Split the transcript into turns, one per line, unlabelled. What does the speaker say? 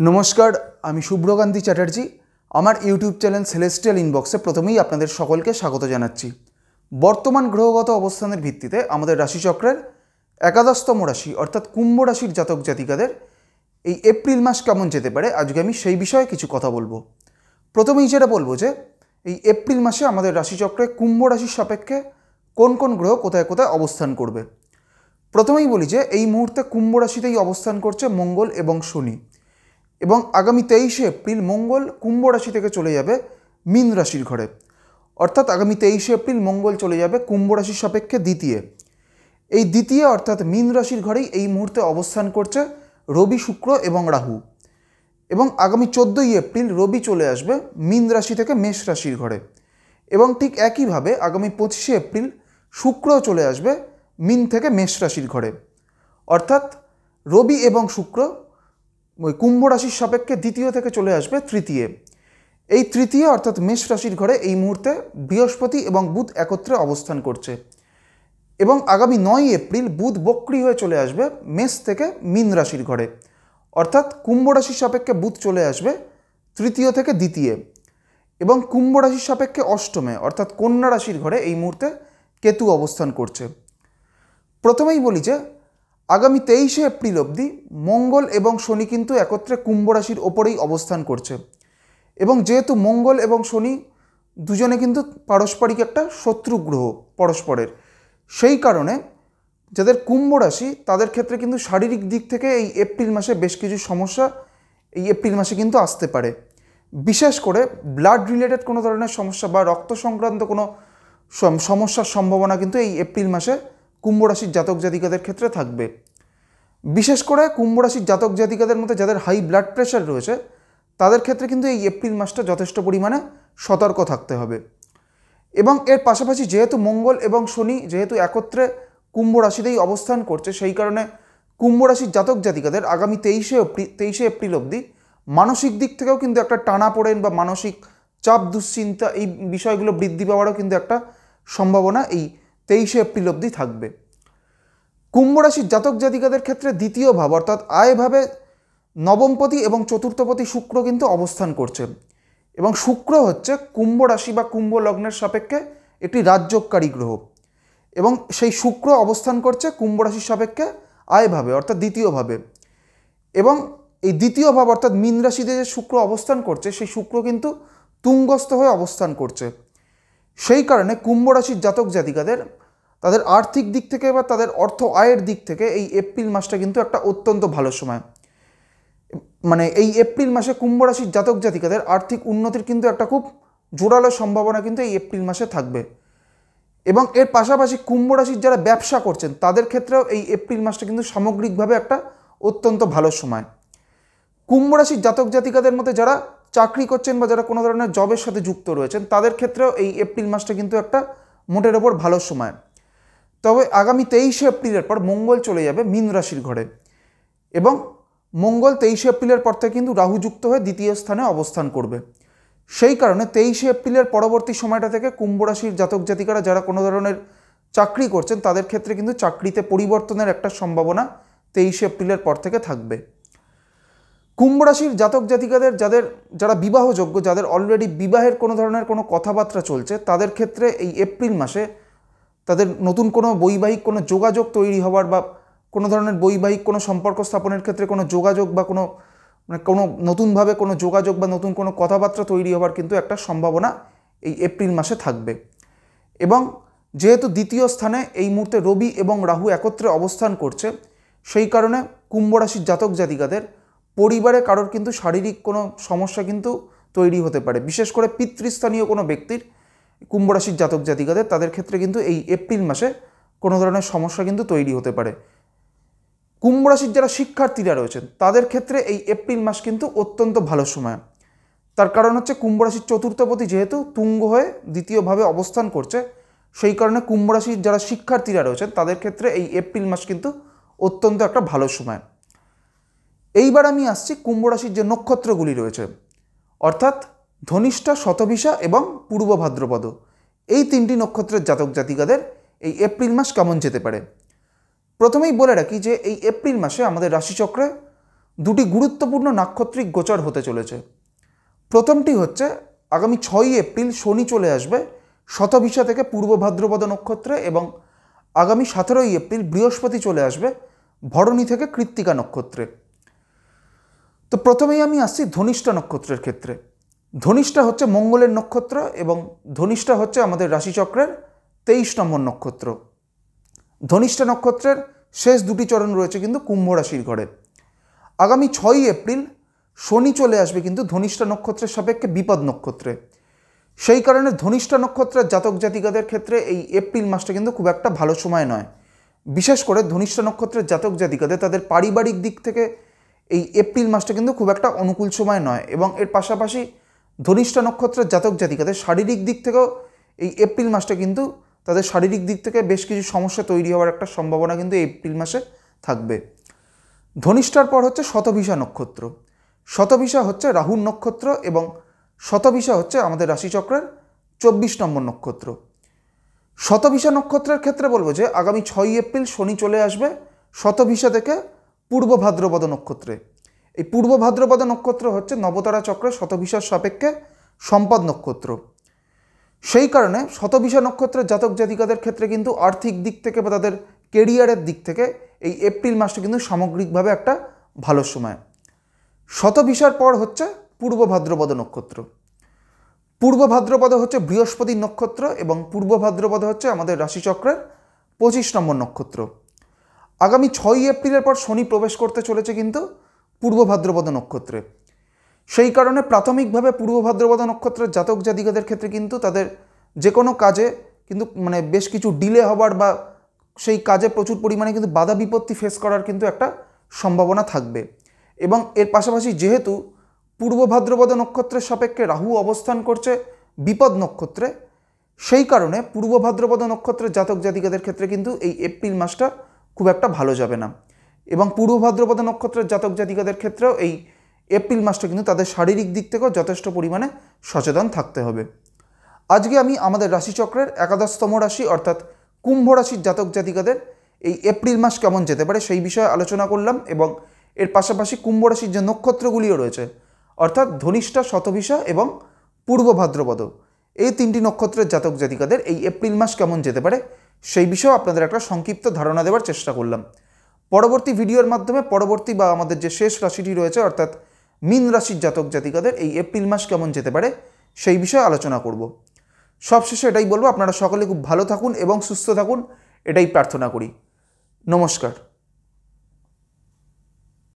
নমস্কার, আমি শুভ্রকান্তি চ্যাটার্জি। আমার ইউটিউব চ্যানেল সেলেস্টিয়াল ইনবক্সে প্রথমেই আপনাদের সকলকে স্বাগত জানাচ্ছি। বর্তমান গ্রহগত অবস্থানের ভিত্তিতে আমাদের রাশিচক্রের একাদশতম রাশি অর্থাৎ কুম্ভ রাশির জাতক জাতিকাদের এই এপ্রিল মাস কেমন যেতে পারে, আজকে আমি সেই বিষয়ে কিছু কথা বলবো। প্রথমেই যেটা বলবো যে এই এপ্রিল মাসে আমাদের রাশিচক্রে কুম্ভ রাশির সাপেক্ষে কোন কোন গ্রহ কোথায় কোথায় অবস্থান করবে। প্রথমেই বলি যে এই মুহূর্তে কুম্ভ রাশিতেই অবস্থান করছে মঙ্গল এবং শনি, এবং আগামী 23শে এপ্রিল মঙ্গল কুম্ভ রাশি থেকে চলে যাবে মীন রাশির ঘরে। অর্থাৎ আগামী 23শে এপ্রিল মঙ্গল চলে যাবে কুম্ভ রাশির সাপেক্ষে দ্বিতীয়। এই দ্বিতীয় অর্থাৎ মীন রাশির ঘরেই এই মুহূর্তে অবস্থান করছে রবি, শুক্র এবং রাহু। এবং আগামী 14ই এপ্রিল রবি চলে আসবে মীন রাশি থেকে মেষ রাশির ঘরে। এবং ঠিক একইভাবে আগামী 25শে এপ্রিল শুক্র চলে আসবে মীন থেকে মেষ রাশির ঘরে। অর্থাৎ রবি এবং শুক্র ওই কুম্ভ রাশির সাপেক্ষে দ্বিতীয় থেকে চলে আসবে তৃতীয়। এই তৃতীয় অর্থাৎ মেষ রাশির ঘরে এই মুহূর্তে বৃহস্পতি এবং বুধ একত্রে অবস্থান করছে। এবং আগামী 9ই এপ্রিল বুধ বক্রী হয়ে চলে আসবে মেষ থেকে মীন রাশির ঘরে। অর্থাৎ কুম্ভ রাশির সাপেক্ষে বুধ চলে আসবে তৃতীয় থেকে দ্বিতীয়। এবং কুম্ভ রাশির সাপেক্ষে অষ্টমে অর্থাৎ কন্যা রাশির ঘরে এই মুহূর্তে কেতু অবস্থান করছে। প্রথমেই বলি যে আগামী 23শে এপ্রিল অবধি মঙ্গল এবং শনি কিন্তু একত্রে কুম্ভ রাশির ওপরেই অবস্থান করছে। এবং যেহেতু মঙ্গল এবং শনি দুজনে কিন্তু পারস্পরিক একটা শত্রু গ্রহ পরস্পরের, সেই কারণে যাদের কুম্ভ রাশি তাদের ক্ষেত্রে কিন্তু শারীরিক দিক থেকে এই এপ্রিল মাসে বেশ কিছু সমস্যা এই এপ্রিল মাসে কিন্তু আসতে পারে। বিশেষ করে ব্লাড রিলেটেড কোনো ধরনের সমস্যা বা রক্ত সংক্রান্ত কোনো সমস্যার সম্ভাবনা কিন্তু এই এপ্রিল মাসে কুম্ভ রাশির জাতক জাতিকাদের ক্ষেত্রে থাকবে। বিশেষ করে কুম্ভ রাশির জাতক জাতিকাদের মধ্যে যাদের হাই ব্লাড প্রেশার রয়েছে তাদের ক্ষেত্রে কিন্তু এই এপ্রিল মাসটা যথেষ্ট পরিমাণে সতর্ক থাকতে হবে। এবং এর পাশাপাশি যেহেতু মঙ্গল এবং শনি যেহেতু একত্রে কুম্ভ রাশিতেই অবস্থান করছে, সেই কারণে কুম্ভ রাশির জাতক জাতিকাদের আগামী 23শে এপ্রিল অবধি মানসিক দিক থেকেও কিন্তু একটা টানাপোড়েন বা মানসিক চাপ, দুশ্চিন্তা এই বিষয়গুলো বৃদ্ধি পাওয়ারও কিন্তু একটা সম্ভাবনা এই 23শে এপ্রিল অবধি থাকবে। কুম্ভ রাশির জাতক জাতিকাদের ক্ষেত্রে দ্বিতীয় ভাব অর্থাৎ আয়ভাবে নবমপতি এবং চতুর্থপতি শুক্র কিন্তু অবস্থান করছে। এবং শুক্র হচ্ছে কুম্ভ রাশি বা কুম্ভ লগ্নের সাপেক্ষে একটি রাজযোগকারী গ্রহ। এবং সেই শুক্র অবস্থান করছে কুম্ভ রাশির সাপেক্ষে আয়ভাবে অর্থাৎ দ্বিতীয়ভাবে। এবং এই দ্বিতীয় ভাব অর্থাৎ মীন রাশিতে যে শুক্র অবস্থান করছে সেই শুক্র কিন্তু তুঙ্গস্থ হয়ে অবস্থান করছে। সেই কারণে কুম্ভ রাশির জাতক জাতিকাদের তাদের আর্থিক দিক থেকে বা তাদের অর্থ আয়ের দিক থেকে এই এপ্রিল মাসটা কিন্তু একটা অত্যন্ত ভালো সময়। মানে এই এপ্রিল মাসে কুম্ভ রাশির জাতক জাতিকাদের আর্থিক উন্নতির কিন্তু একটা খুব জোরালো সম্ভাবনা কিন্তু এই এপ্রিল মাসে থাকবে। এবং এর পাশাপাশি কুম্ভ রাশির যারা ব্যবসা করছেন তাদের ক্ষেত্রেও এই এপ্রিল মাসটা কিন্তু সামগ্রিকভাবে একটা অত্যন্ত ভালো সময়। কুম্ভ রাশির জাতক জাতিকাদের মধ্যে যারা চাকরি করছেন বা যারা কোনো ধরনের জবের সাথে যুক্ত রয়েছেন তাদের ক্ষেত্রেও এই এপ্রিল মাসটা কিন্তু একটা মোটের ওপর ভালো সময়। তবে আগামী 23শে এপ্রিলের পর মঙ্গল চলে যাবে মীন রাশির ঘরে। এবং মঙ্গল 23শে এপ্রিলের পর থেকে কিন্তু রাহুযুক্ত হয়ে দ্বিতীয় স্থানে অবস্থান করবে। সেই কারণে 23শে এপ্রিলের পরবর্তী সময়টা থেকে কুম্ভ রাশির জাতক জাতিকারা যারা কোনো ধরনের চাকরি করছেন তাদের ক্ষেত্রে কিন্তু চাকরিতে পরিবর্তনের একটা সম্ভাবনা 23শে এপ্রিলের পর থেকে থাকবে। কুম্ভ রাশির জাতক জাতিকাদের যারা বিবাহযোগ্য, যাদের অলরেডি বিবাহের কোনো ধরনের কোনো কথাবার্তা চলছে তাদের ক্ষেত্রে এই এপ্রিল মাসে তাদের নতুন কোনো বৈবাহিক কোনো যোগাযোগ তৈরি হওয়ার বা কোনো ধরনের বৈবাহিক কোনো সম্পর্ক স্থাপনের ক্ষেত্রে কোনো যোগাযোগ বা কোনো নতুনভাবে কোনো যোগাযোগ বা নতুন কোনো কথাবার্তা তৈরি হওয়ার কিন্তু একটা সম্ভাবনা এই এপ্রিল মাসে থাকবে। এবং যেহেতু দ্বিতীয় স্থানে এই মুহূর্তে রবি এবং রাহু একত্রে অবস্থান করছে, সেই কারণে কুম্ভ রাশির জাতক জাতিকাদের পরিবারে কারোর কিন্তু শারীরিক কোনো সমস্যা কিন্তু তৈরি হতে পারে। বিশেষ করে পিতৃস্থানীয় কোনো ব্যক্তির কুম্ভ রাশির জাতক জাতিকাদের তাদের ক্ষেত্রে কিন্তু এই এপ্রিল মাসে কোনো ধরনের সমস্যা কিন্তু তৈরি হতে পারে। কুম্ভ রাশির যারা শিক্ষার্থীরা রয়েছেন তাদের ক্ষেত্রে এই এপ্রিল মাস কিন্তু অত্যন্ত ভালো সময়। তার কারণ হচ্ছে কুম্ভ রাশির চতুর্থপতি যেহেতু তুঙ্গ হয়ে দ্বিতীয়ভাবে অবস্থান করছে, সেই কারণে কুম্ভ রাশির যারা শিক্ষার্থীরা রয়েছেন তাদের ক্ষেত্রে এই এপ্রিল মাস কিন্তু অত্যন্ত একটা ভালো সময়। এইবার আমি আসছি কুম্ভ রাশির যে নক্ষত্রগুলি রয়েছে অর্থাৎ ধনিষ্ঠা, শতভিষা এবং পূর্ব ভাদ্রপদ, এই তিনটি নক্ষত্রের জাতক জাতিকাদের এই এপ্রিল মাস কেমন যেতে পারে। প্রথমেই বলে রাখি যে এই এপ্রিল মাসে আমাদের রাশিচক্রে দুটি গুরুত্বপূর্ণ নাক্ষত্রিক গোচর হতে চলেছে। প্রথমটি হচ্ছে আগামী 6ই এপ্রিল শনি চলে আসবে শতভিসা থেকে পূর্ব ভাদ্রপদ নক্ষত্রে এবং আগামী 17ই এপ্রিল বৃহস্পতি চলে আসবে ভরণী থেকে কৃত্তিকা নক্ষত্রে। তো প্রথমেই আমি আসছি ধনিষ্ঠা নক্ষত্রের ক্ষেত্রে। ধনিষ্ঠা হচ্ছে মঙ্গলের নক্ষত্র এবং ধনিষ্ঠা হচ্ছে আমাদের রাশিচক্রের 23 নম্বর নক্ষত্র। ধনিষ্ঠা নক্ষত্রের শেষ দুটি চরণ রয়েছে কিন্তু কুম্ভ রাশির ঘরে। আগামী 6ই এপ্রিল শনি চলে আসবে কিন্তু ধনিষ্ঠা নক্ষত্রের সাপেক্ষে বিপদ নক্ষত্রে। সেই কারণে ধনিষ্ঠা নক্ষত্রের জাতক জাতিকাদের ক্ষেত্রে এই এপ্রিল মাসটা কিন্তু খুব একটা ভালো সময় নয়। বিশেষ করে ধনিষ্ঠা নক্ষত্রের জাতক জাতিকাদের তাদের পারিবারিক দিক থেকে এই এপ্রিল মাসটা কিন্তু খুব একটা অনুকূল সময় নয় এবং এর পাশাপাশি ধনিষ্ঠা নক্ষত্রের জাতক জাতিকাদের শারীরিক দিক থেকেও এই এপ্রিল মাসটা কিন্তু তাদের শারীরিক দিক থেকে বেশ কিছু সমস্যা তৈরি হওয়ার একটা সম্ভাবনা কিন্তু এপ্রিল মাসে থাকবে। ধনিষ্ঠার পর হচ্ছে শতভিসা নক্ষত্র। শতভিসা হচ্ছে রাহুর নক্ষত্র এবং শতভিসা হচ্ছে আমাদের রাশিচক্রের 24 নম্বর নক্ষত্র। শতভিসা নক্ষত্রের ক্ষেত্রে বলবো যে আগামী 6ই এপ্রিল শনি চলে আসবে শতভিসা থেকে পূর্ব ভাদ্রপদ নক্ষত্রে। এই পূর্ব ভাদ্রপদ নক্ষত্র হচ্ছে নবতারা চক্রের শতভিসার সাপেক্ষে সম্পদ নক্ষত্র। সেই কারণে শতভিসা নক্ষত্রের জাতক জাতিকাদের ক্ষেত্রে কিন্তু আর্থিক দিক থেকে বা তাদের কেরিয়ারের দিক থেকে এই এপ্রিল মাসটা কিন্তু সামগ্রিকভাবে একটা ভালো সময়। শতভিসার পর হচ্ছে পূর্ব ভাদ্রপদ নক্ষত্র। পূর্ব ভাদ্রপদ হচ্ছে বৃহস্পতির নক্ষত্র এবং পূর্ব ভাদ্রপদ হচ্ছে আমাদের রাশিচক্রের 25 নম্বর নক্ষত্র। আগামী 6ই এপ্রিলের পর শনি প্রবেশ করতে চলেছে কিন্তু পূর্ব ভাদ্রপদ নক্ষত্রে। সেই কারণে প্রাথমিকভাবে পূর্ব ভাদ্রপদ নক্ষত্রের জাতক জাতিকাদের ক্ষেত্রে কিন্তু তাদের যে কোনো কাজে কিন্তু বেশ কিছু ডিলে হবার বা সেই কাজে প্রচুর পরিমাণে কিন্তু বাধা বিপত্তি ফেস করার কিন্তু একটা সম্ভাবনা থাকবে। এবং এর পাশাপাশি যেহেতু পূর্ব ভাদ্রপদ নক্ষত্রের সাপেক্ষে রাহু অবস্থান করছে বিপদ নক্ষত্রে, সেই কারণে পূর্ব ভাদ্রপদ নক্ষত্রের জাতক জাতিকাদের ক্ষেত্রে কিন্তু এই এপ্রিল মাসটা খুব একটা ভালো যাবে না এবং পূর্ব ভাদ্রপদ নক্ষত্রের জাতক জাতিকাদের ক্ষেত্রেও এই এপ্রিল মাসটা কিন্তু তাদের শারীরিক দিক থেকেও যথেষ্ট পরিমাণে সচেতন থাকতে হবে। আজকে আমি আমাদের রাশিচক্রের 11তম রাশি অর্থাৎ কুম্ভ রাশির জাতক জাতিকাদের এই এপ্রিল মাস কেমন যেতে পারে সেই বিষয়ে আলোচনা করলাম এবং এর পাশাপাশি কুম্ভ রাশির যে নক্ষত্রগুলিও রয়েছে অর্থাৎ ধনিষ্ঠা, শতভিসা এবং পূর্ব ভাদ্রপদ, এই 3টি নক্ষত্রের জাতক জাতিকাদের এই এপ্রিল মাস কেমন যেতে পারে সেই বিষয়েও আপনাদের একটা সংক্ষিপ্ত ধারণা দেওয়ার চেষ্টা করলাম। পরবর্তী ভিডিওর মাধ্যমে পরবর্তী বা আমাদের যে শেষ রাশিটি রয়েছে অর্থাৎ মীন রাশির জাতক জাতিকাদের এই এপ্রিল মাস কেমন যেতে পারে সেই বিষয়ে আলোচনা করব। সবশেষে এটাই বলবো, আপনারা সকলে খুব ভালো থাকুন এবং সুস্থ থাকুন, এটাই প্রার্থনা করি। নমস্কার।